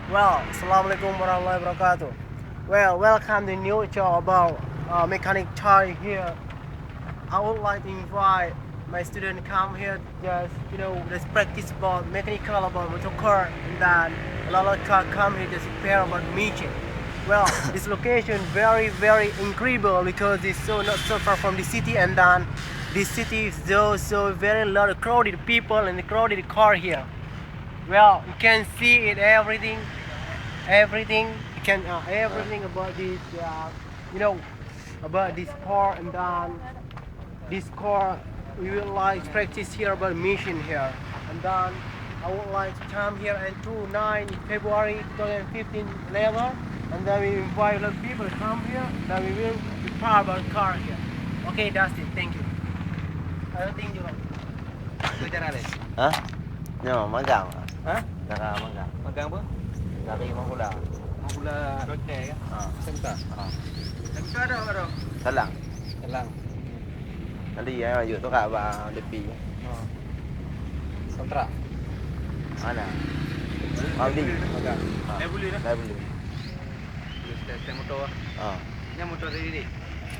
Well, Assalamualaikum warahmatullahi wabarakatuh. Well, welcome to new show about mechanic toy here. I would like to invite my student come here just just practice about mechanical about motor car and then a lot of car come here just prepare about mission. Well, this location very incredible because it's so not so far from the city and then this city is so very lot of crowded people and the crowded car here. Well, you can see it everything you can everything about this you know about this car and then this car we will like practice here about mission here and then I would like to come here and 9 February 2015 level and then we invite a lot of people to come here then we will prepare about car here. Okay, that's it, thank you. I don't think you know. Bicara deh. Hah? Ini mah magang. Hah? Cara magang. Magang apa? Dari Mangkulang. Mau gula roti ya? SMK. SMK ada. Salang. Telang. Nanti ya maju tu kak bang depi. Kontrak. Mana? Audi. Magang. Dah boleh dah. Dah boleh. Terus tes motor. Ah. Ini motor dari ni.